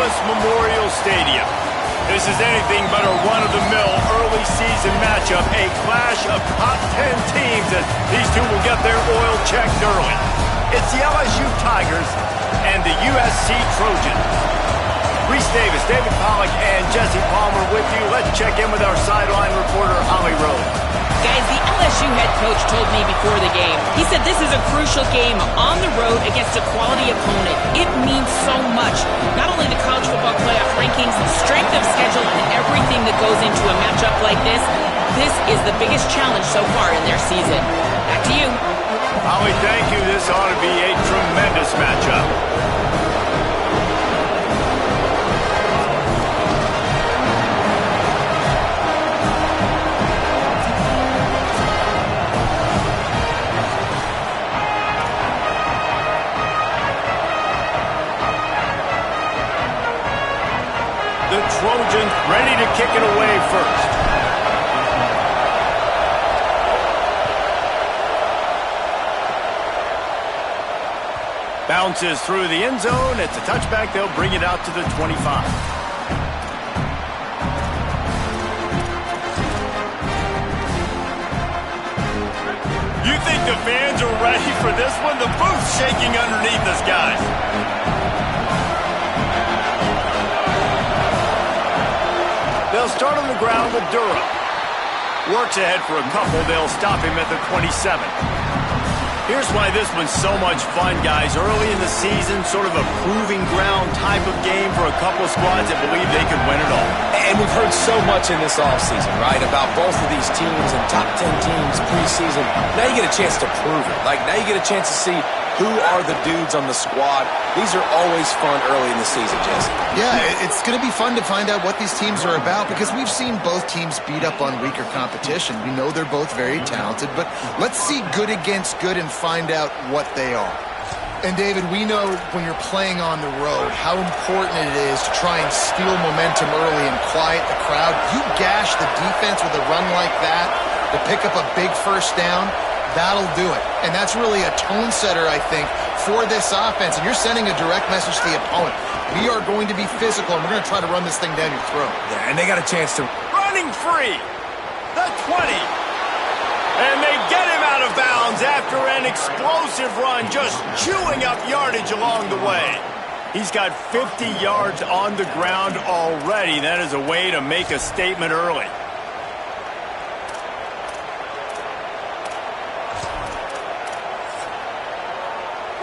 Columbus Memorial Stadium. This is anything but a run-of-the-mill early season matchup, a clash of top 10 teams as these two will get their oil checked early. It's the LSU Tigers and the USC Trojans. Reese Davis, David Pollack, and Jesse Palmer with you. Let's check in with our sideline reporter, Holly Rose. Guys, the LSU head coach told me before the game, he said this is a crucial game on the road against a quality opponent. It means so much. Not only the college football playoff rankings, strength of schedule, and everything that goes into a matchup like this, this is the biggest challenge so far in their season. Back to you. Holly, thank you. This ought to be a tremendous matchup. The Trojans ready to kick it away first. Bounces through the end zone. It's a touchback. They'll bring it out to the 25. You think the fans are ready for this one? The booth's shaking underneath us, guys. They'll start on the ground with Durham. Works ahead for a couple. They'll stop him at the 27. Here's why this one's so much fun, guys. Early in the season, sort of a proving ground type of game for a couple of squads that believe they could win it all. And we've heard so much in this offseason, right, about both of these teams and top 10 teams preseason. Now you get a chance to prove it. Like, now you get a chance to see who are the dudes on the squad. These are always fun early in the season, Jesse. Yeah, it's going to be fun to find out what these teams are about because we've seen both teams beat up on weaker competition. We know they're both very talented, but let's see good against good and find out what they are. And, David, we know when you're playing on the road how important it is to try and steal momentum early and quiet the crowd. You gash the defense with a run like that to pick up a big first down, that'll do it. And that's really a tone setter, I think, for this offense. And you're sending a direct message to the opponent. We are going to be physical, and we're going to try to run this thing down your throat. Yeah, and they got a chance to... Running free. The 20. And they get him out of bounds after an explosive run, just chewing up yardage along the way. He's got 50 yards on the ground already. That is a way to make a statement early.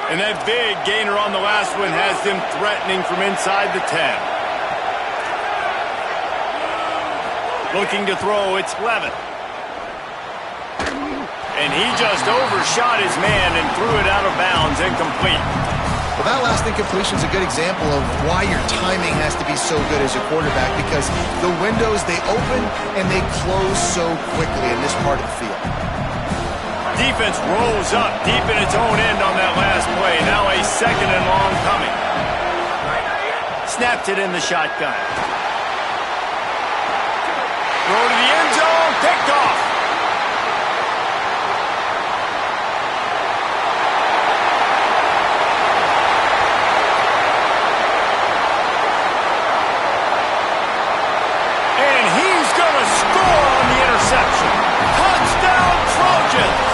And that big gainer on the last one has them threatening from inside the 10. Looking to throw, it's Levin. And he just overshot his man and threw it out of bounds, incomplete. Well, that last incompletion is a good example of why your timing has to be so good as a quarterback because the windows, they open and they close so quickly in this part of the field. Defense rolls up deep in its own end on that last play. Now a second and long coming. Snapped it in the shotgun. Throw to the end zone. Picked off. And he's going to score on the interception. Touchdown, Trojans.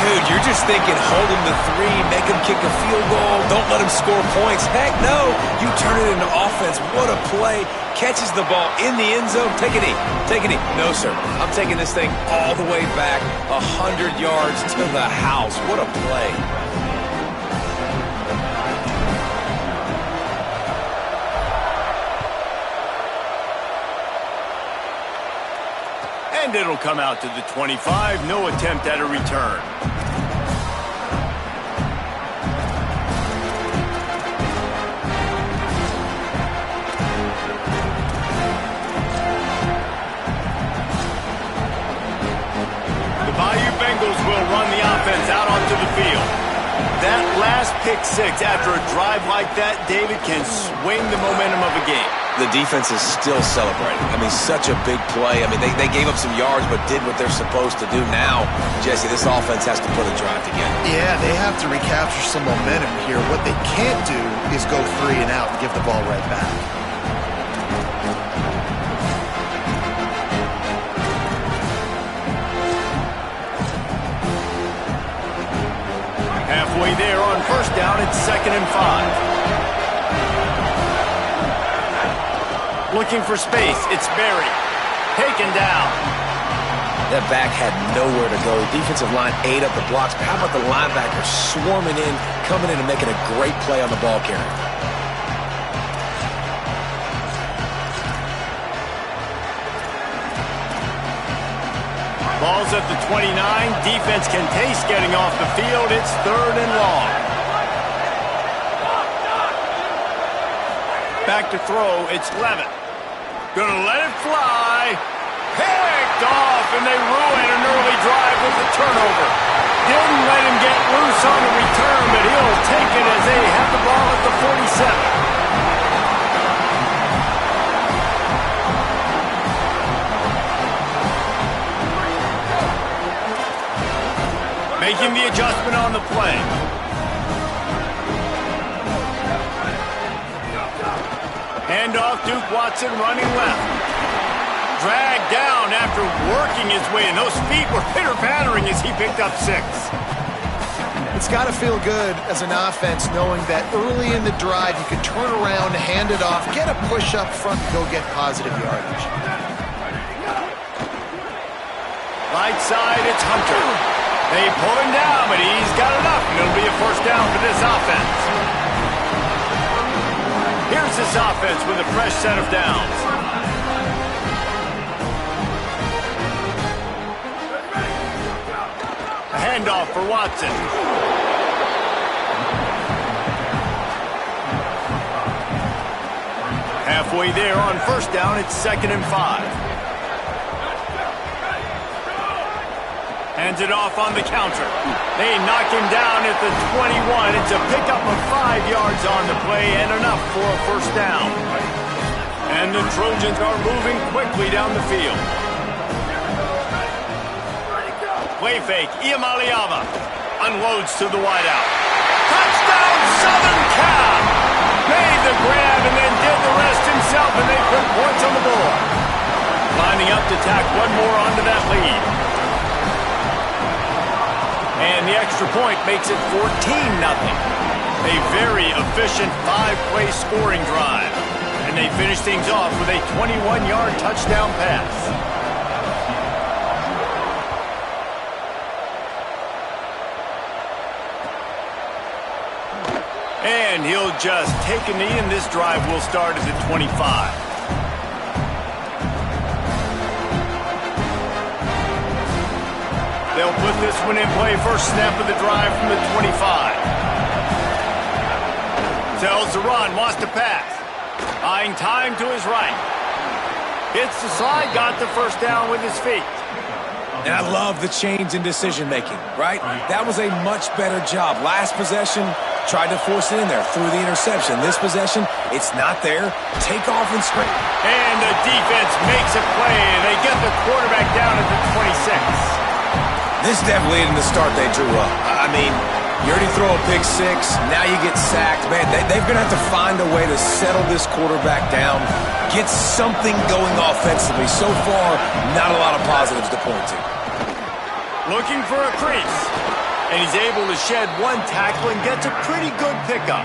Dude, you're just thinking, hold him to 3, make him kick a field goal, don't let him score points. Heck no, you turn it into offense. What a play. Catches the ball in the end zone. Take a knee. Take a knee. No, sir. I'm taking this thing all the way back 100 yards to the house. What a play. And it'll come out to the 25. No attempt at a return. The Bayou Bengals will run the offense out onto the field. That last pick six after a drive like that, David, can swing the momentum of a game. The defense is still celebrating. I mean, such a big play. I mean, they gave up some yards but did what they're supposed to do. Now, Jesse, this offense has to put a drive together. Yeah, they have to recapture some momentum here. What they can't do is go 3 and out and give the ball right back. Halfway there on first down, it's 2nd and 5. Looking for space, it's Berry. Taken down. That back had nowhere to go. Defensive line ate up the blocks. How about the linebackers swarming in, coming in and making a great play on the ball carrier? Ball's at the 29. Defense can taste getting off the field. It's 3rd and long. Back to throw, it's Levitt. Gonna let it fly. Picked off, and they ruin an early drive with the turnover. Didn't let him get loose on the return, but he'll take it as they have the ball at the 47. Making the adjustment on the play. Handoff, Duke Watson running left. Dragged down after working his way, and those feet were pitter-pattering as he picked up 6. It's got to feel good as an offense knowing that early in the drive you can turn around, hand it off, get a push up front, and go get positive yardage. Right side, it's Hunter. They pull him down, but he's got enough, and it'll be a first down for this offense. Here's this offense with a fresh set of downs. A handoff for Watson. Halfway there on first down, it's 2nd and 5. Hands it off on the counter. They knock him down at the 21. It's a pickup of 5 yards on the play and enough for a first down. And the Trojans are moving quickly down the field. Play fake, Iamaleava unloads to the wideout. Touchdown, Southern Cal! Made the grab and then did the rest himself, and they put points on the board. Lining up to tack one more onto that lead. And the extra point makes it 14-0. A very efficient 5-play scoring drive. And they finish things off with a 21-yard touchdown pass. And he'll just take a knee, and this drive will start at the 25. They'll put this one in play. First snap of the drive from the 25. Tells the run, wants to pass. Buying time to his right. Hits the slide, got the first down with his feet. And I love the change in decision-making, right? That was a much better job. Last possession, tried to force it in there, threw the interception. This possession, it's not there. Take off and sprint. And the defense makes a play, and they get the quarterback down at the 26. This definitely isn't the start they drew up. I mean, you already throw a pick 6, now you get sacked. Man, they're going to have to find a way to settle this quarterback down, get something going offensively. So far, not a lot of positives to point to. Looking for a crease, and he's able to shed one tackle and gets a pretty good pickup.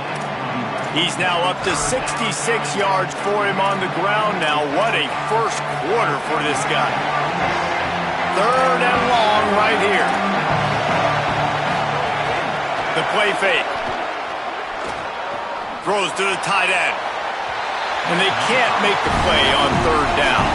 He's now up to 66 yards for him on the ground now. What a first quarter for this guy. 3rd and long right here. The play fake. Throws to the tight end. And they can't make the play on 3rd down.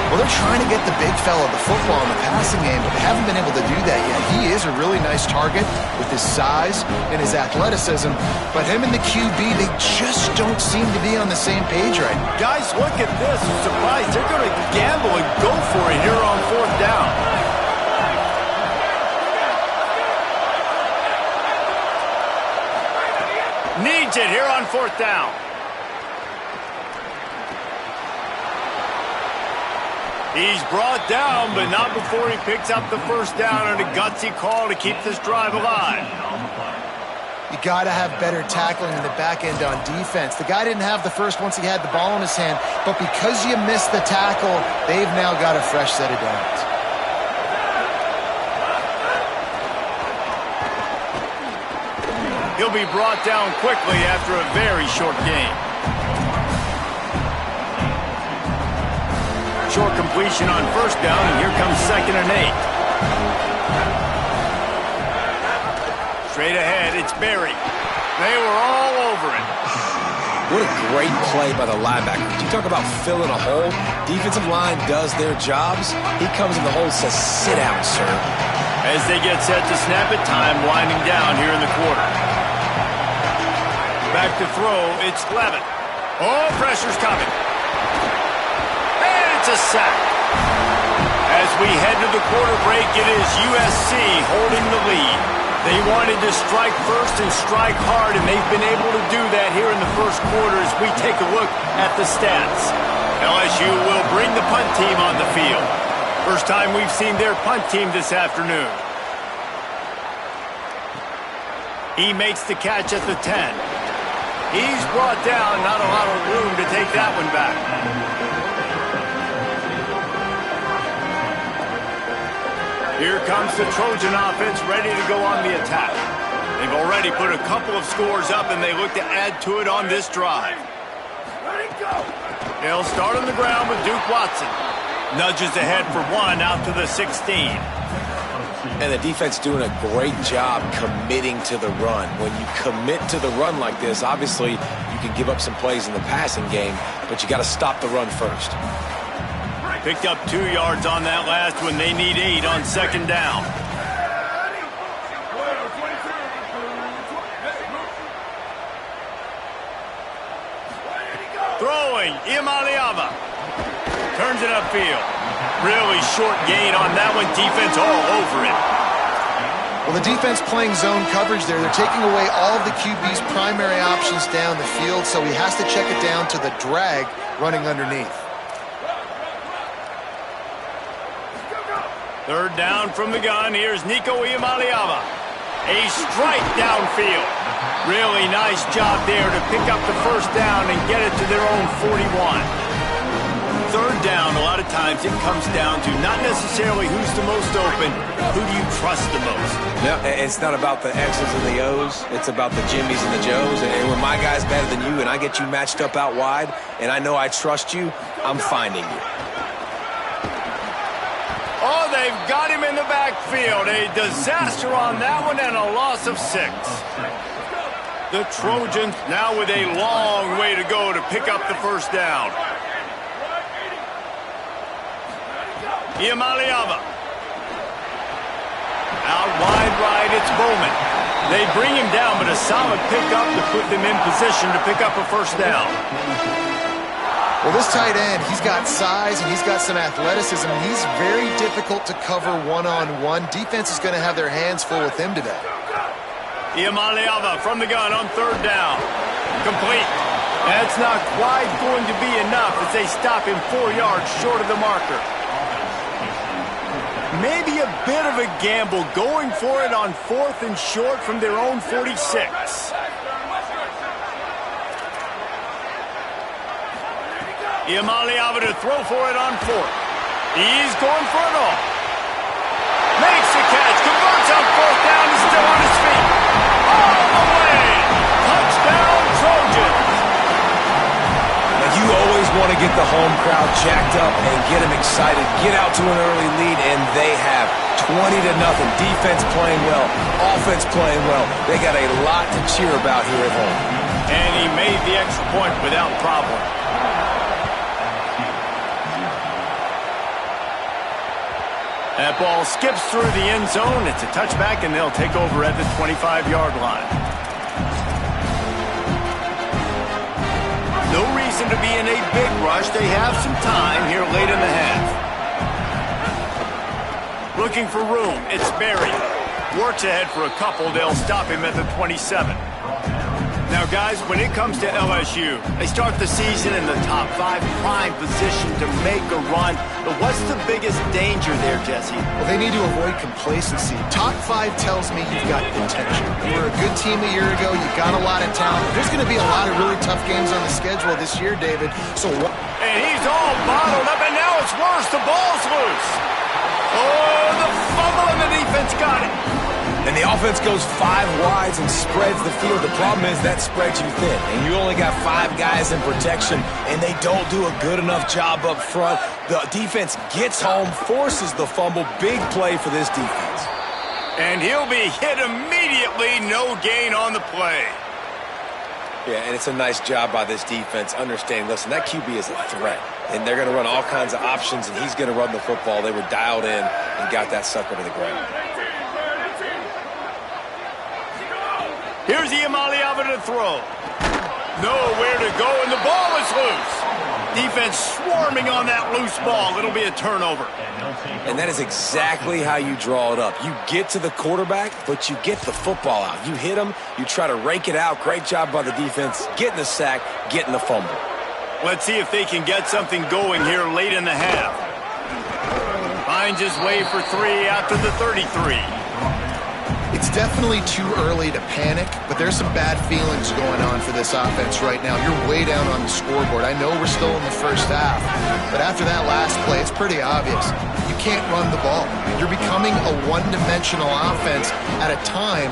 Well, they're trying to get the big fella the football in the passing game, but they haven't been able to do that yet. He is a really nice target with his size and his athleticism, but him and the QB, they just don't seem to be on the same page right now. Guys, look at this. I'm surprised they're going to gamble and go for it here on 4th down. Needs it here on 4th down. He's brought down, but not before he picks up the first down on a gutsy call to keep this drive alive. You got to have better tackling in the back end on defense. The guy didn't have the first once he had the ball in his hand, but because you missed the tackle, they've now got a fresh set of downs. He'll be brought down quickly after a very short game. Short completion on first down, and here comes 2nd and 8. Straight ahead, it's Berry. They were all over it. What a great play by the linebacker. You talk about filling a hole. Defensive line does their jobs. He comes in the hole and says, sit down, sir. As they get set to snap it, time winding down here in the quarter. Back to throw, it's Levitt. Oh, pressure's coming. And it's a sack. As we head to the quarter break, it is USC holding the lead. They wanted to strike first and strike hard, and they've been able to do that here in the first quarter as we take a look at the stats. LSU will bring the punt team on the field. First time we've seen their punt team this afternoon. He makes the catch at the 10. He's brought down, not a lot of room to take that one back. Here comes the Trojan offense ready to go on the attack. They've already put a couple of scores up, and they look to add to it on this drive. They'll start on the ground with Duke Watson. Nudges ahead for 1 out to the 16. And the defense doing a great job committing to the run. When you commit to the run like this, obviously you can give up some plays in the passing game, but you got to stop the run first. Picked up 2 yards on that last one. They need 8 on 2nd down. Throwing, Imaliava. Turns it upfield. Really short gain on that one. Defense all over it. Well, the defense playing zone coverage there. They're taking away all of the QB's primary options down the field, so he has to check it down to the drag running underneath. 3rd down from the gun. Here's Nico Iamaleava. A strike downfield. Really nice job there to pick up the first down and get it to their own 41. 3rd down, a lot of times it comes down to not necessarily who's the most open, who do you trust the most? Yeah, it's not about the X's and the O's. It's about the Jimmys and the Joes. And when my guy's better than you and I get you matched up out wide and I know I trust you, I'm finding you. Oh, they've got him in the backfield. A disaster on that one and a loss of 6. The Trojans now with a long way to go to pick up the first down. Iamaleava. Out wide right, it's Bowman. They bring him down, but a solid pickup to put them in position to pick up a first down. Well, this tight end, he's got size and he's got some athleticism. He's very difficult to cover one-on-one. Defense is going to have their hands full with him today. Iamaleava from the gun on 3rd down. Complete. That's not quite going to be enough as they stop him 4 yards short of the marker. Maybe a bit of a gamble going for it on 4th and short from their own 46. Iamaleava to throw for it on 4th. He's going for it all. Makes the catch, converts on 4th down, he's still on his feet. All the way! Touchdown, Trojans! Now you always want to get the home crowd jacked up and get them excited, get out to an early lead, and they have 20-0. Defense playing well, offense playing well. They got a lot to cheer about here at home. And he made the extra point without problem. That ball skips through the end zone. It's a touchback, and they'll take over at the 25-yard line. No reason to be in a big rush. They have some time here late in the half. Looking for room. It's Berry. Works ahead for a couple. They'll stop him at the 27. Now, guys, when it comes to LSU, they start the season in the top 5, prime position to make a run. But what's the biggest danger there, Jesse? Well, they need to avoid complacency. Top 5 tells me you've got potential. You were a good team a year ago. You got a lot of talent. There's going to be a lot of really tough games on the schedule this year, David. So, and he's all bottled up, and now it's worse. The ball's loose. Oh, the fumble, and the defense got it. And the offense goes 5 wides and spreads the field. The problem is that spreads you thin, and you only got 5 guys in protection, and they don't do a good enough job up front. The defense gets home, forces the fumble. Big play for this defense. And he'll be hit immediately. No gain on the play. Yeah, and it's a nice job by this defense understanding, listen, that QB is a threat, and they're going to run all kinds of options, and he's going to run the football. They were dialed in and got that sucker to the ground. Here's Iamaleava to throw. Nowhere to go, and the ball is loose. Defense swarming on that loose ball. It'll be a turnover. And that is exactly how you draw it up. You get to the quarterback, but you get the football out. You hit him, you try to rake it out. Great job by the defense, getting the sack, getting the fumble. Let's see if they can get something going here late in the half. Finds his way for 3 after the 33. it's definitely too early to panic, but there's some bad feelings going on for this offense right now. You're way down on the scoreboard. I know we're still in the first half, but after that last play, it's pretty obvious. You can't run the ball. You're becoming a one-dimensional offense at a time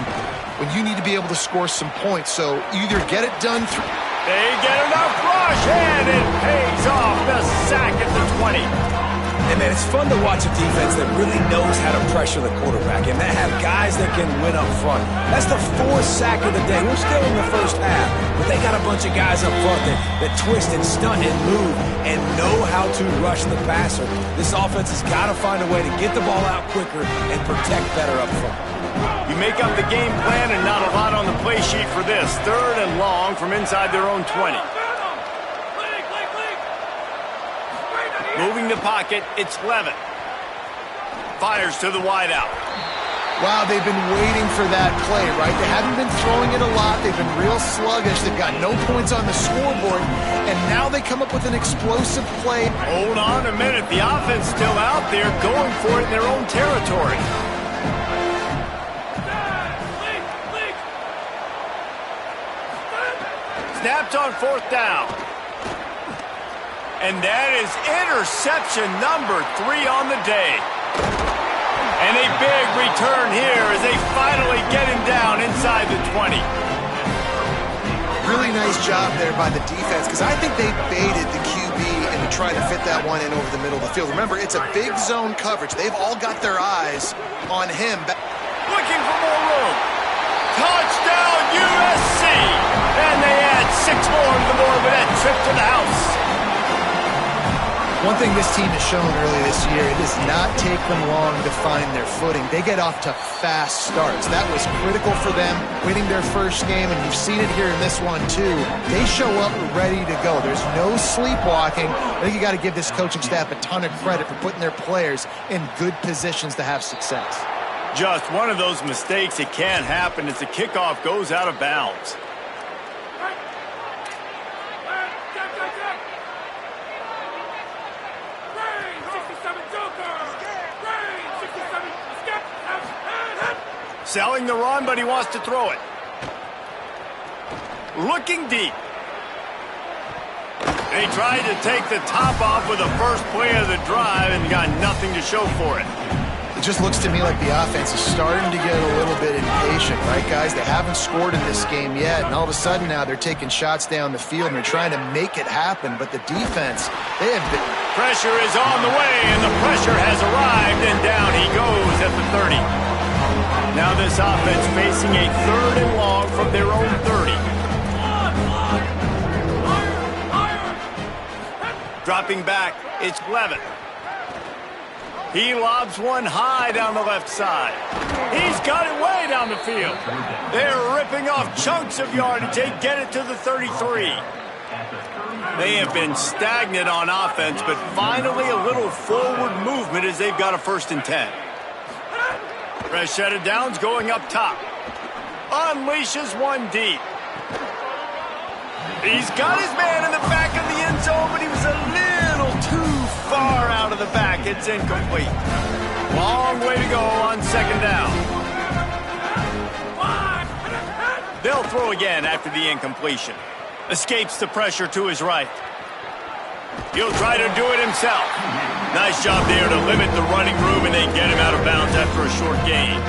when you need to be able to score some points. So either get it done through... They get enough rush, and it pays off. The sack at the 20. And, man, it's fun to watch a defense that really knows how to pressure the quarterback and that have guys that can win up front. That's the 4th sack of the day. We're still in the first half, but they got a bunch of guys up front that twist and stunt and move and know how to rush the passer. This offense has got to find a way to get the ball out quicker and protect better up front. You make up the game plan and not a lot on the play sheet for this. 3rd and long from inside their own 20. Moving the pocket, it's Levitt. Fires to the wideout. Wow, they've been waiting for that play, right? They haven't been throwing it a lot. They've been real sluggish. They've got no points on the scoreboard, and now they come up with an explosive play. Hold on a minute. The offense still out there going for it in their own territory. Snapped on 4th down. And that is interception number 3 on the day. And a big return here as they finally get him down inside the 20. Really nice job there by the defense, because I think they baited the QB into trying to fit that one in over the middle of the field. Remember, it's a big zone coverage. They've all got their eyes on him. Looking for more room. Touchdown USC! And they add 6 more to the board with that trip to the house. One thing this team has shown early this year, it does not take them long to find their footing. They get off to fast starts. That was critical for them, winning their first game, and you've seen it here in this one too. They show up ready to go. There's no sleepwalking. I think you got to give this coaching staff a ton of credit for putting their players in good positions to have success. Just one of those mistakes that can't happen as the kickoff goes out of bounds. Selling the run, but he wants to throw it. Looking deep. They tried to take the top off with the first play of the drive and got nothing to show for it. It just looks to me like the offense is starting to get a little bit impatient, right, guys? They haven't scored in this game yet, and all of a sudden now they're taking shots down the field and they're trying to make it happen, but the defense, they have been... Pressure is on the way, and the pressure has arrived, and down he goes at the 30. Now this offense facing a 3rd and long from their own 30. Dropping back, it's Levitt. He lobs one high down the left side. He's got it way down the field. They're ripping off chunks of yardage. They get it to the 33. They have been stagnant on offense, but finally a little forward movement as they've got a 1st and 10. Fresh set of downs going up top. Unleashes one deep. He's got his man in the back of the end zone, but he was a little too far out of the back. It's incomplete. Long way to go on second down. They'll throw again after the incompletion. Escapes the pressure to his right. He'll try to do it himself. Nice job there to limit the running room, and they get him out of bounds after a short gain.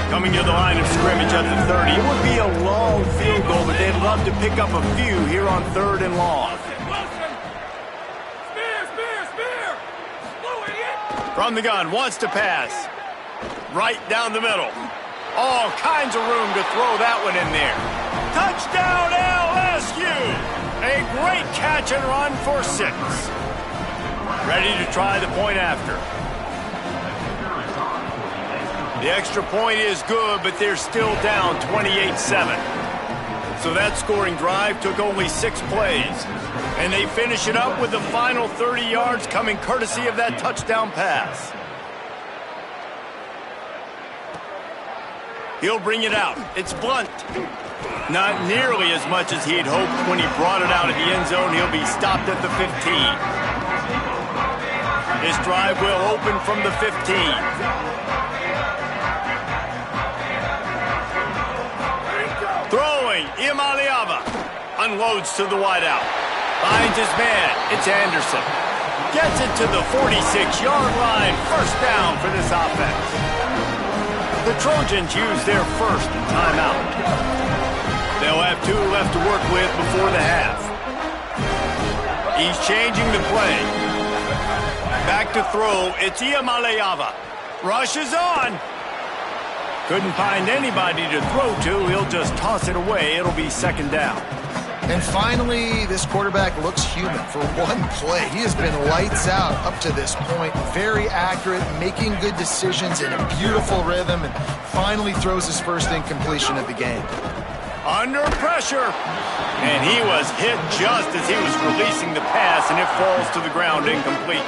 Coming to the line of scrimmage at the 30. It would be a long field goal, but they'd love to pick up a few here on 3rd and long. From the gun, wants to pass. Right down the middle. All kinds of room to throw that one in there. Touchdown LSU! A great catch and run for 6. Ready to try the point after. The extra point is good, but they're still down 28-7. So that scoring drive took only 6 plays. And they finish it up with the final 30 yards coming courtesy of that touchdown pass. He'll bring it out. It's Blunt. Not nearly as much as he had hoped when he brought it out of the end zone. He'll be stopped at the 15. His drive will open from the 15. Throwing, Imaliava unloads to the wideout. Finds his man. It's Anderson. Gets it to the 46-yard line. First down for this offense. The Trojans use their first timeout. They'll have 2 left to work with before the half. He's changing the play. Back to throw. It's Imaliava. Rushes on. Couldn't find anybody to throw to. He'll just toss it away. It'll be second down. And finally, this quarterback looks human for one play. He has been lights out up to this point. Very accurate, making good decisions in a beautiful rhythm, and finally throws his first incompletion of the game. Under pressure. And he was hit just as he was releasing the pass, and it falls to the ground incomplete.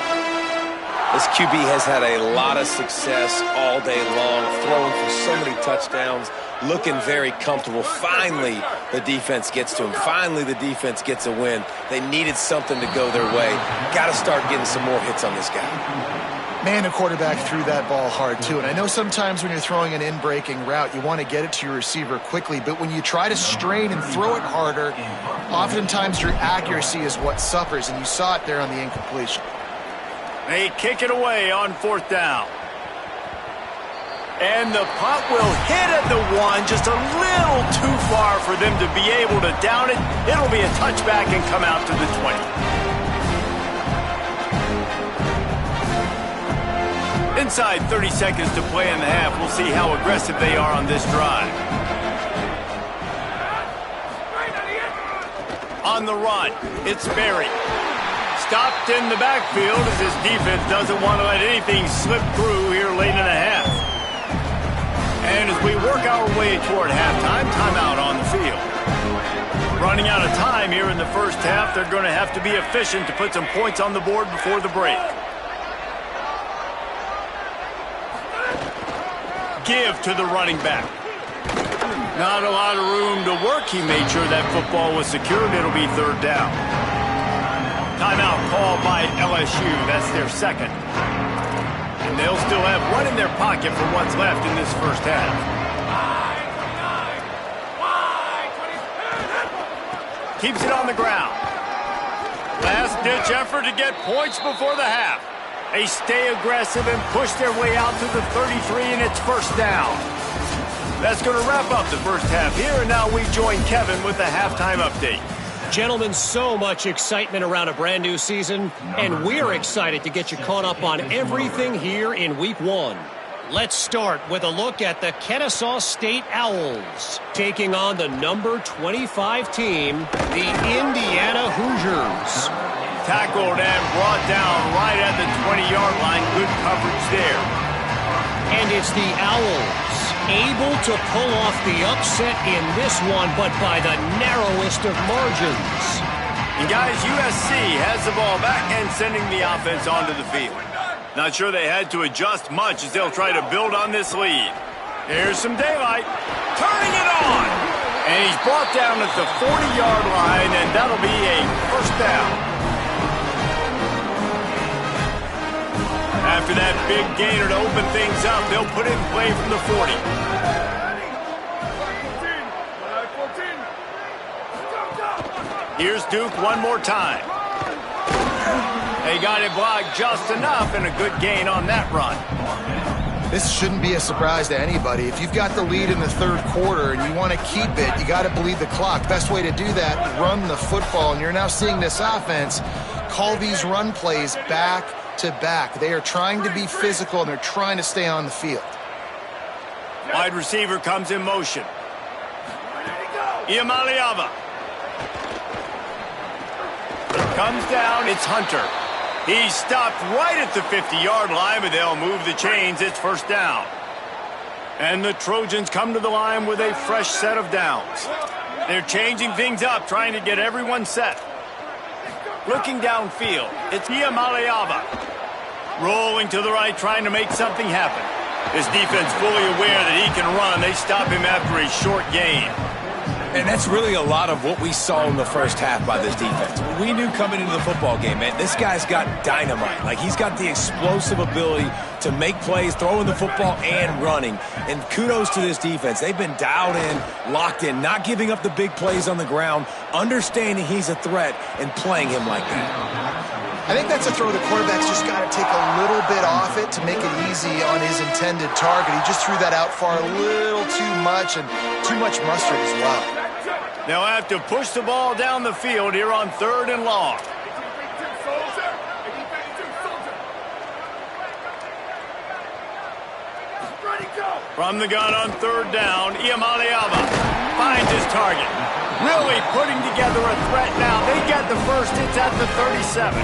This QB has had a lot of success all day long, throwing for so many touchdowns, looking very comfortable. Finally, the defense gets to him. Finally, the defense gets a win. They needed something to go their way. Got to start getting some more hits on this guy. Man, the quarterback threw that ball hard, too. And I know sometimes when you're throwing an in-breaking route, you want to get it to your receiver quickly. But when you try to strain and throw it harder, oftentimes your accuracy is what suffers. And you saw it there on the incompletion. They kick it away on 4th down. And the punt will hit at the 1, just a little too far for them to be able to down it. It'll be a touchback and come out to the 20. Inside 30 seconds to play in the half. We'll see how aggressive they are on this drive. On the run, it's Berry. Stopped in the backfield as his defense doesn't want to let anything slip through here late in the half. And as we work our way toward halftime, timeout on the field. Running out of time here in the first half, they're going to have to be efficient to put some points on the board before the break. Give to the running back. Not a lot of room to work. He made sure that football was secured. It'll be 3rd down. Timeout called by LSU. That's their second. And they'll still have one in their pocket for what's left in this first half. Keeps it on the ground. Last-ditch effort to get points before the half. They stay aggressive and push their way out to the 33, and it's first down. That's going to wrap up the first half here, and now we join Kevin with the halftime update. Gentlemen, so much excitement around a brand new season, and we're excited to get you caught up on everything here in Week 1. Let's start with a look at the Kennesaw State Owls, taking on the number 25 team, the Indiana Hoosiers. Tackled and brought down right at the 20-yard line. Good coverage there. And it's the Owls, able to pull off the upset in this one, but by the narrowest of margins. And guys, USC has the ball back and sending the offense onto the field. Not sure they had to adjust much as they'll try to build on this lead. Here's some daylight. Turning it on. And he's brought down at the 40-yard line, and that'll be a first down. After that big gainer to open things up, they'll put it in play from the 40. Here's Duke one more time. They got it blocked just enough, and a good gain on that run. This shouldn't be a surprise to anybody. If you've got the lead in the third quarter and you want to keep it, you got to bleed the clock. Best way to do that, run the football. And you're now seeing this offense call these run plays back to back. They are trying to be physical, and they're trying to stay on the field. Wide receiver comes in motion. Iamaleava. Comes down, it's Hunter. He's stopped right at the 50-yard line, but they'll move the chains. It's first down. And the Trojans come to the line with a fresh set of downs. They're changing things up, trying to get everyone set. Looking downfield, it's Iamaleava. Rolling to the right, trying to make something happen. His defense fully aware that he can run. They stop him after a short gain. And that's really a lot of what we saw in the first half by this defense. We knew coming into the football game, man, this guy's got dynamite. Like, he's got the explosive ability to make plays, throwing the football and running. And kudos to this defense. They've been dialed in, locked in, not giving up the big plays on the ground, understanding he's a threat, and playing him like that. I think that's a throw the quarterback's just got to take a little bit off it to make it easy on his intended target. He just threw that out far a little too much, and too much mustard as well. They'll have to push the ball down the field here on 3rd and long. From the gun on 3rd down, Iamaleava finds his target. Really putting together a threat now. They get the first. It's at the 37.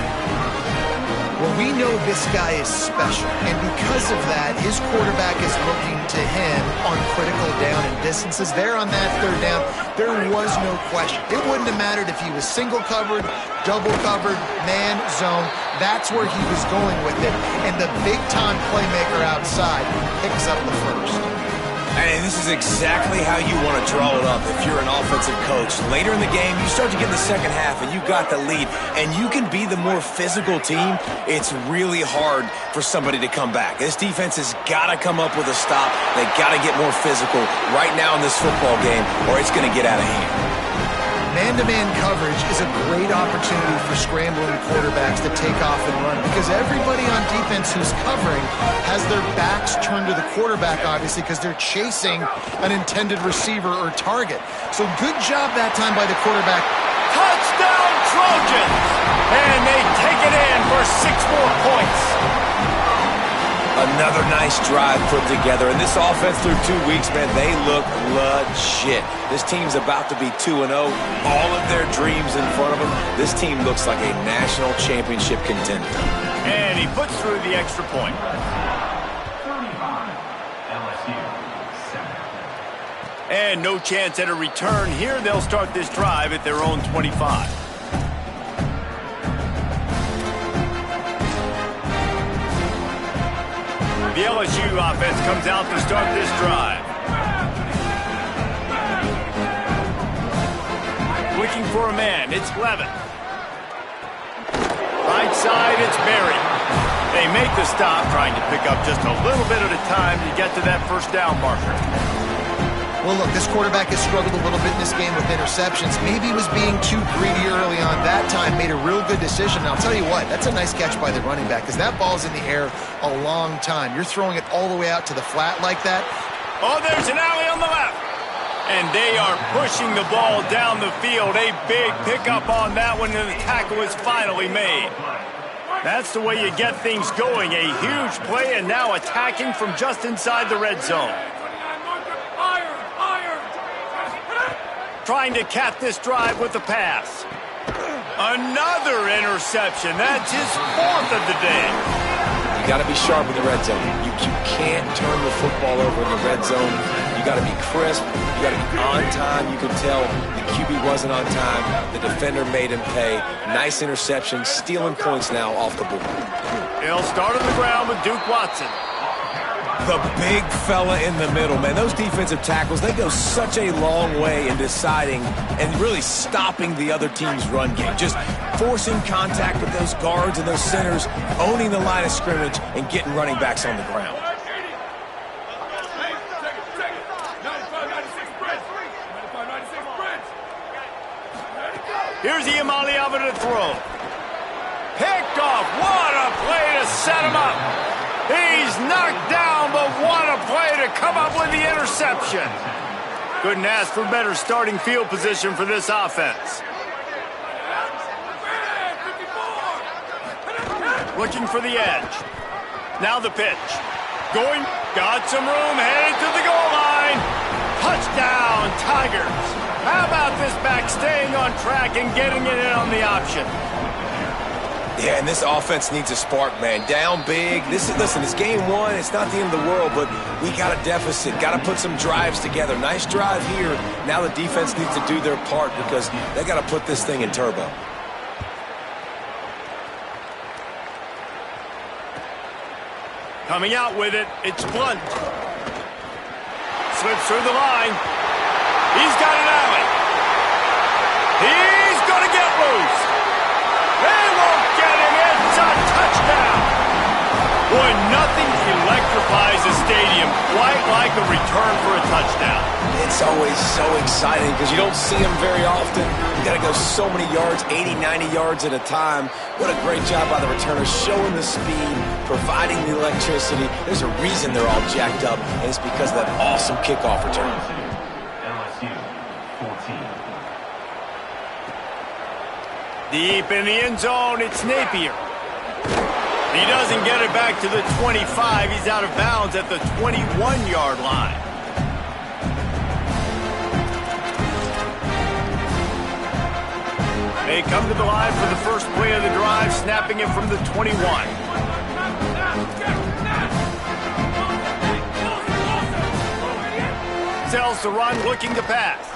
Well, we know this guy is special, and because of that, his quarterback is looking to him on critical down and distances. There on that 3rd down, there was no question. It wouldn't have mattered if he was single covered, double covered, man, zone. That's where he was going with it, and the big-time playmaker outside picks up the first. And this is exactly how you want to draw it up if you're an offensive coach. Later in the game, you start to get in the second half, and you've got the lead, and you can be the more physical team. It's really hard for somebody to come back. This defense has got to come up with a stop. They got to get more physical right now in this football game, or it's going to get out of hand. Man-to-man coverage is a great opportunity for scrambling quarterbacks to take off and run, because everybody on defense who's covering has their backs turned to the quarterback, obviously, because they're chasing an intended receiver or target. So good job that time by the quarterback. Touchdown Trojans! And they take it in for 6 more points. Another nice drive put together. And this offense through 2 weeks, man, they look legit. This team's about to be 2-0. All of their dreams in front of them. This team looks like a national championship contender. And he puts through the extra point. And no chance at a return here. They'll start this drive at their own 25. The LSU offense comes out to start this drive. Looking for a man, it's Levin. Right side, it's Berry. They make the stop, trying to pick up just a little bit at a time to get to that first down marker. Well, look, this quarterback has struggled a little bit in this game with interceptions. Maybe he was being too greedy early on. That time made a real good decision. And I'll tell you what, that's a nice catch by the running back, because that ball's in the air a long time. You're throwing it all the way out to the flat like that. Oh, there's an alley on the left. And they are pushing the ball down the field. A big pickup on that one, and the tackle is finally made. That's the way you get things going. A huge play, and now attacking from just inside the red zone. Trying to cap this drive with the pass. Another interception. That's his 4th of the day. You got to be sharp in the red zone. You can't turn the football over in the red zone. You got to be crisp. You got to be on time. You can tell the QB wasn't on time. The defender made him pay. Nice interception, stealing points now off the board. He'll start on the ground with Duke Watson. The big fella in the middle, man. Those defensive tackles, they go such a long way in deciding and really stopping the other team's run game. Just forcing contact with those guards and those centers, owning the line of scrimmage, and getting running backs on the ground. Here's Iamaleava to throw. Picked off. What a play to set him up. He's knocked down, but what a play to come up with the interception. Couldn't ask for better starting field position for this offense. Looking for the edge. Now the pitch. Going, got some room, headed to the goal line. Touchdown, Tigers. How about this back staying on track and getting it in on the option? Yeah, and this offense needs a spark, man. Down big. Listen, it's game one. It's not the end of the world, but we got a deficit. Got to put some drives together. Nice drive here. Now the defense needs to do their part because they got to put this thing in turbo. Coming out with it, it's Blunt. Slips through the line. He's got an alley. He's going to get loose. They won't get him. It's a touchdown. Boy, nothing electrifies a stadium quite like a return for a touchdown. It's always so exciting because you don't see them very often. You got to go so many yards, 80, 90 yards at a time. What a great job by the returner, showing the speed, providing the electricity. There's a reason they're all jacked up, and it's because of that awesome kickoff return. Deep in the end zone, it's Napier. He doesn't get it back to the 25. He's out of bounds at the 21-yard line. They come to the line for the first play of the drive, snapping it from the 21. Sells the run, looking to pass.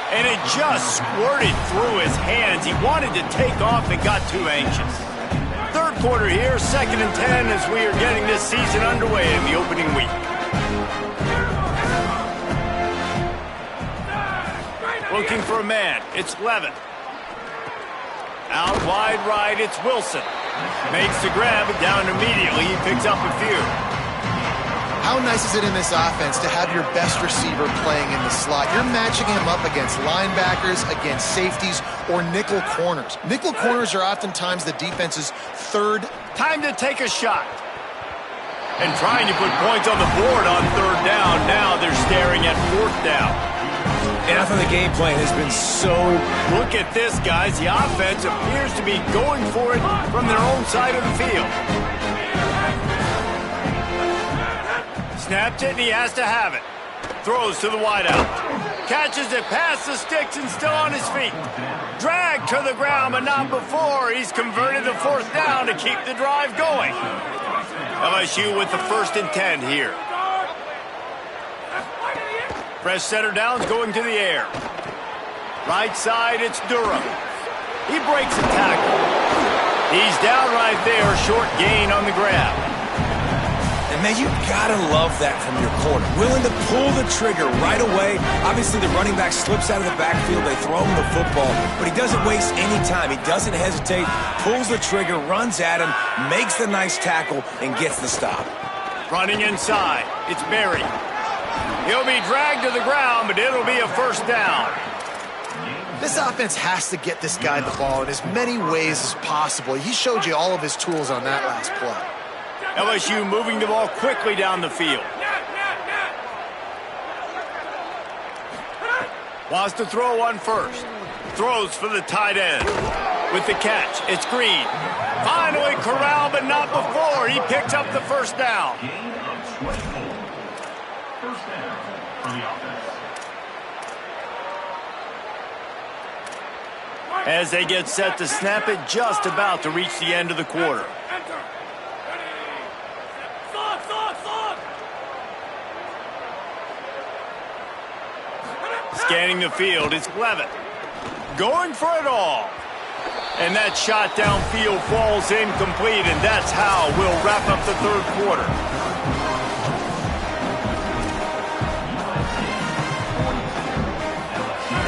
And it just squirted through his hands. He wanted to take off and got too anxious. Third quarter here, 2nd and 10 as we are getting this season underway in the opening week. Looking for a man, it's Levin. Out wide right, it's Wilson. Makes the grab, and down immediately, he picks up a few. How nice is it in this offense to have your best receiver playing in the slot? You're matching him up against linebackers, against safeties, or nickel corners. Nickel corners are oftentimes the defense's third. Time to take a shot. And trying to put points on the board on 3rd down. Now they're staring at 4th down. And I thought the game plan has been so... Look at this, guys. The offense appears to be going for it from their own side of the field. Snapped it, and he has to have it. Throws to the wideout. Catches it past the sticks and still on his feet. Dragged to the ground, but not before. He's converted the 4th down to keep the drive going. LSU with the 1st and 10 here. Fresh center downs going to the air. Right side, it's Durham. He breaks a tackle. He's down right there, short gain on the grab. And, man, you got to love that from your corner. Willing to pull the trigger right away. Obviously, the running back slips out of the backfield. They throw him the football, but he doesn't waste any time. He doesn't hesitate, pulls the trigger, runs at him, makes the nice tackle, and gets the stop. Running inside, it's Berry. He'll be dragged to the ground, but it'll be a 1st down. This offense has to get this guy the ball in as many ways as possible. He showed you all of his tools on that last play. LSU moving the ball quickly down the field. Wants to throw one first. Throws for the tight end. With the catch, it's Green. Finally corralled, but not before. He picks up the 1st down. As they get set to snap it, just about to reach the end of the quarter. Scanning the field, it's Levitt. Going for it all. And that shot downfield falls incomplete, and that's how we'll wrap up the 3rd quarter.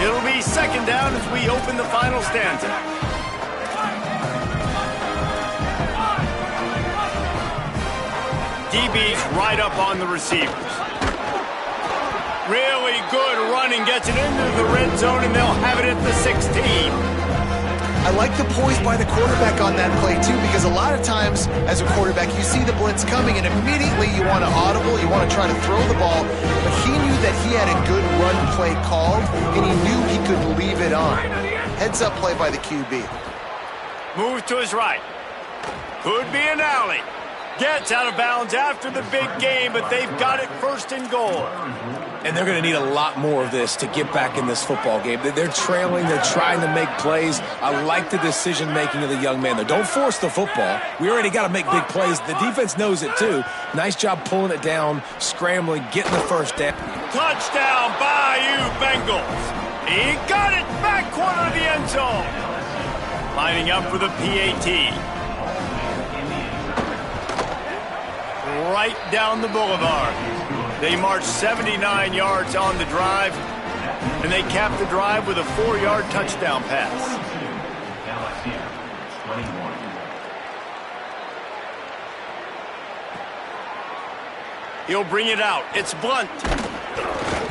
It'll be second down as we open the final stanza. DB's right up on the receivers. Really good running, gets it into the red zone, and they'll have it at the 16. I like the poise by the quarterback on that play, too, because a lot of times as a quarterback, you see the blitz coming, and immediately you want to audible, you want to try to throw the ball, but he knew that he had a good run play called, and he knew he could leave it on. Heads-up play by the QB. Move to his right. Could be an alley. Gets out of bounds after the big game, but they've got it first and goal. And they're going to need a lot more of this to get back in this football game. They're trailing. They're trying to make plays. I like the decision-making of the young man, though. Don't force the football. We already got to make big plays. The defense knows it, too. Nice job pulling it down, scrambling, getting the first down. Touchdown, Bayou Bengals. He got it back corner of the end zone. Lining up for the PAT. Right down the boulevard. They marched 79 yards on the drive, and they capped the drive with a 4-yard touchdown pass. He'll bring it out. It's Blunt.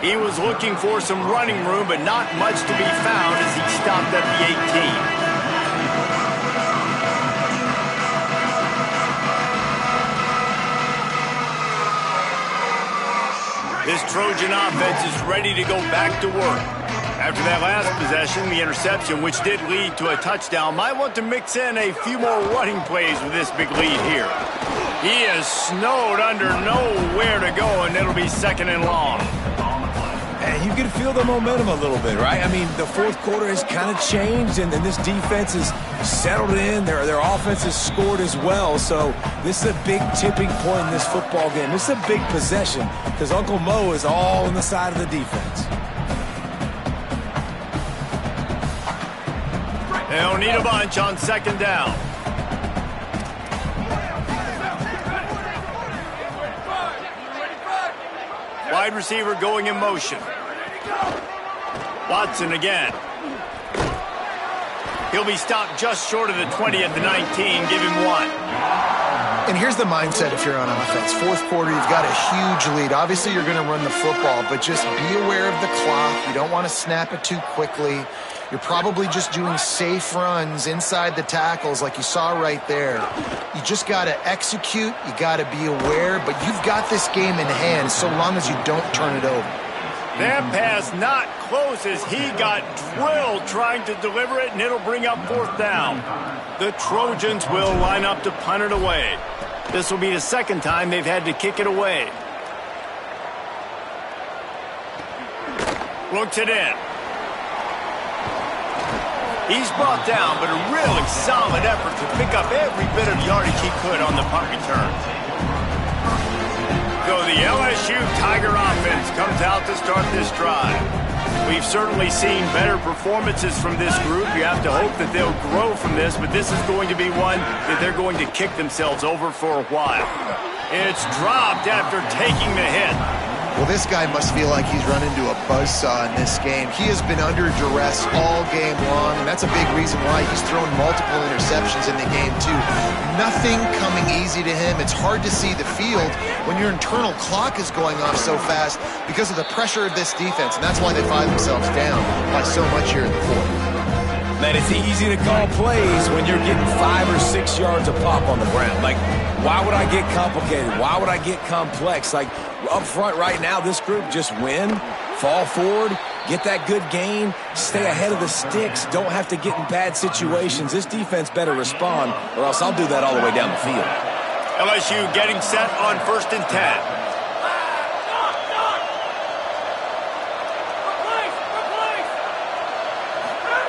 He was looking for some running room, but not much to be found as he stopped at the 18. This Trojan offense is ready to go back to work. After that last possession, the interception, which did lead to a touchdown, might want to mix in a few more running plays with this big lead here. He is snowed under, nowhere to go, and it'll be second and long. And you can feel the momentum a little bit, right? I mean, the fourth quarter has kind of changed, and this defense is settled in. Their offense has scored as well. So this is a big tipping point in this football game. This is a big possession because Uncle Mo is all on the side of the defense. They'll need a bunch on second down. Wide receiver going in motion. Watson again. He'll be stopped just short of the 20 at the 19. Give him one. And here's the mindset if you're on offense. Fourth quarter, you've got a huge lead. Obviously, you're going to run the football, but just be aware of the clock. You don't want to snap it too quickly. You're probably just doing safe runs inside the tackles like you saw right there. You just got to execute. You got to be aware, but you've got this game in hand so long as you don't turn it over. That pass not close as he got drilled trying to deliver it, and it'll bring up fourth down. The Trojans will line up to punt it away. This will be the second time they've had to kick it away. Looks it in. He's brought down, but a really solid effort to pick up every bit of yardage he could on the punt return. So the LSU Tiger offense comes out to start this drive. We've certainly seen better performances from this group. You have to hope that they'll grow from this, but this is going to be one that they're going to kick themselves over for a while. It's dropped after taking the hit. Well, this guy must feel like he's run into a buzzsaw in this game. He has been under duress all game long, and that's a big reason why he's thrown multiple interceptions in the game, too. Nothing coming easy to him. It's hard to see the field when your internal clock is going off so fast because of the pressure of this defense, and that's why they find themselves down by so much here in the fourth. Man, it's easy to call plays when you're getting 5 or 6 yards a pop on the ground. Like, why would I get complicated? Why would I get complex? Like, up front right now, this group just win, fall forward, get that good gain, stay ahead of the sticks, don't have to get in bad situations. This defense better respond, or else I'll do that all the way down the field. LSU getting set on 1st and 10.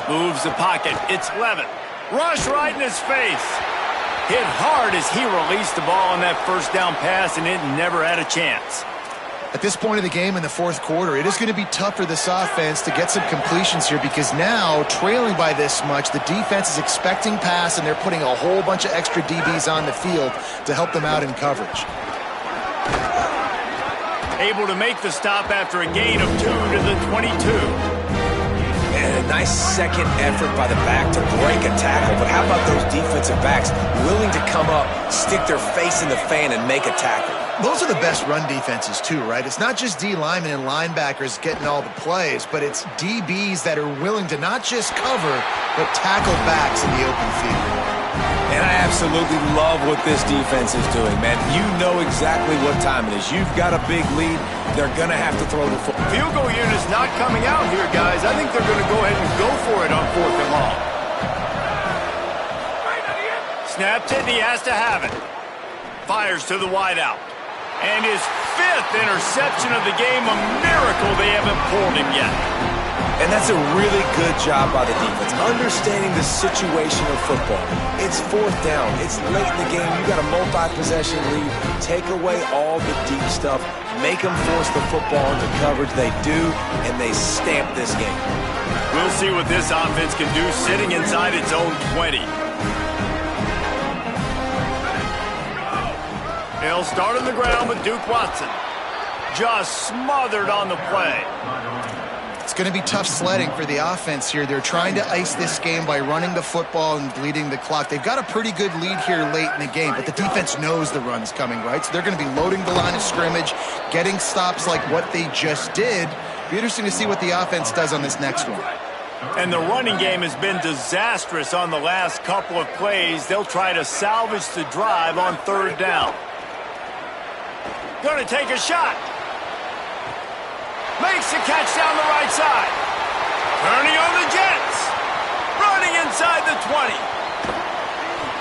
Moves the pocket. It's Levin. Rush right in his face. Hit hard as he released the ball on that first down pass, and it never had a chance. At this point of the game in the fourth quarter, it is going to be tough for this offense to get some completions here because now, trailing by this much, the defense is expecting pass, and they're putting a whole bunch of extra DBs on the field to help them out in coverage. Able to make the stop after a gain of 2 to the 22. And a nice second effort by the back to break a tackle. But how about those defensive backs willing to come up, stick their face in the fan, and make a tackle? Those are the best run defenses too, right? It's not just D linemen and linebackers getting all the plays, but it's DBs that are willing to not just cover, but tackle backs in the open field. And I absolutely love what this defense is doing, man. You know exactly what time it is. You've got a big lead. They're going to have to throw the football. Field goal unit is not coming out here, guys. I think they're going to go ahead and go for it on 4th and long. Snapped it, and he has to have it. Fires to the wideout. And his 5th interception of the game, a miracle they haven't pulled him yet. And that's a really good job by the defense, understanding the situation of football. It's 4th down. It's late in the game. You got a multi-possession lead. Take away all the deep stuff. Make them force the football into coverage. They do, and they stamp this game. We'll see what this offense can do sitting inside its own 20. He'll start on the ground with Duke Watson. Just smothered on the play. It's going to be tough sledding for the offense here. They're trying to ice this game by running the football and bleeding the clock. They've got a pretty good lead here late in the game, but the defense knows the run's coming, right? So they're going to be loading the line of scrimmage, getting stops like what they just did. Be interesting to see what the offense does on this next one. And the running game has been disastrous on the last couple of plays. They'll try to salvage the drive on 3rd down. Going to take a shot. Makes the catch down the right side. Turning on the Jets. Running inside the 20.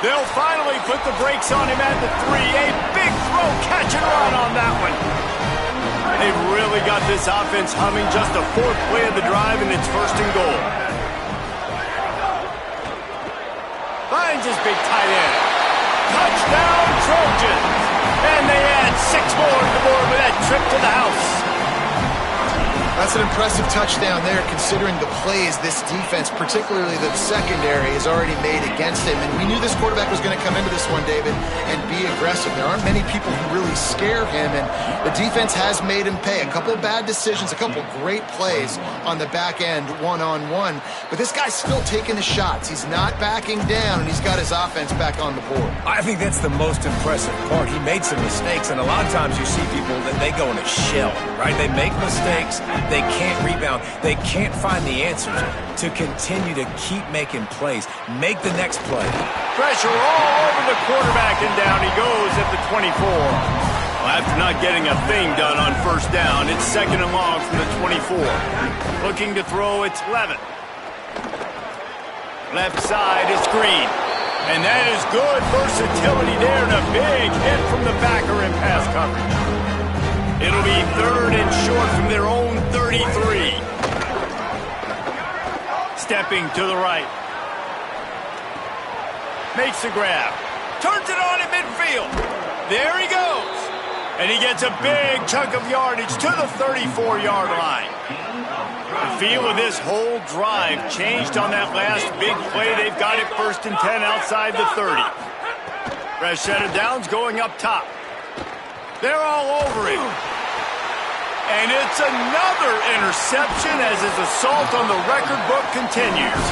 They'll finally put the brakes on him at the 3. A big throw, catch and run on that one. They've really got this offense humming. Just the 4th play of the drive, and it's 1st and goal. Finds his big tight end. Touchdown, Trojans. And they add 6 more to the board with that trip to the house. That's an impressive touchdown there, considering the plays this defense, particularly the secondary, has already made against him. And we knew this quarterback was going to come into this one, David, and be aggressive. There aren't many people who really scare him, and the defense has made him pay. A couple of bad decisions, a couple of great plays on the back end, one-on-one. But this guy's still taking the shots. He's not backing down, and he's got his offense back on the board. I think that's the most impressive part. He made some mistakes, and a lot of times you see people that they go in a shell, right? They make mistakes. They can't rebound. They can't find the answers. To continue to keep making plays, make the next play. Pressure all over the quarterback, and down he goes at the 24. Well, after not getting a thing done on 1st down, it's 2nd and long from the 24. Looking to throw, it's Levitt. Left side is Green. And that is good versatility there, and a big hit from the backer in pass coverage. It'll be 3rd and short from their own 33. Stepping to the right. Makes the grab. Turns it on at midfield. There he goes. And he gets a big chunk of yardage to the 34-yard line. The feel of this whole drive changed on that last big play. They've got it 1st and 10 outside the 30. Fresh set of downs going up top. They're all over him. And it's another interception as his assault on the record book continues.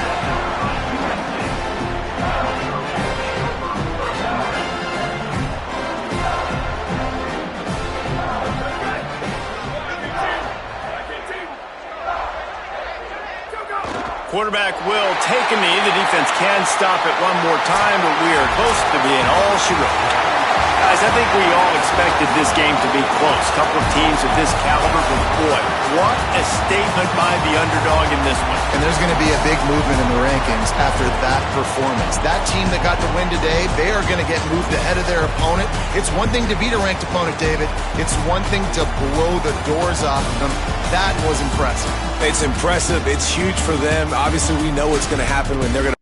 Quarterback will take a knee. The defense can stop it one more time, but we are close to being all she wrote. Guys, I think we all expected this game to be close. Couple of teams of this caliber, but boy, what a statement by the underdog in this one. And there's going to be a big movement in the rankings after that performance. That team that got the win today, they are going to get moved ahead of their opponent. It's one thing to beat a ranked opponent, David. It's one thing to blow the doors off of them. That was impressive. It's impressive. It's huge for them. Obviously, we know what's going to happen when they're going to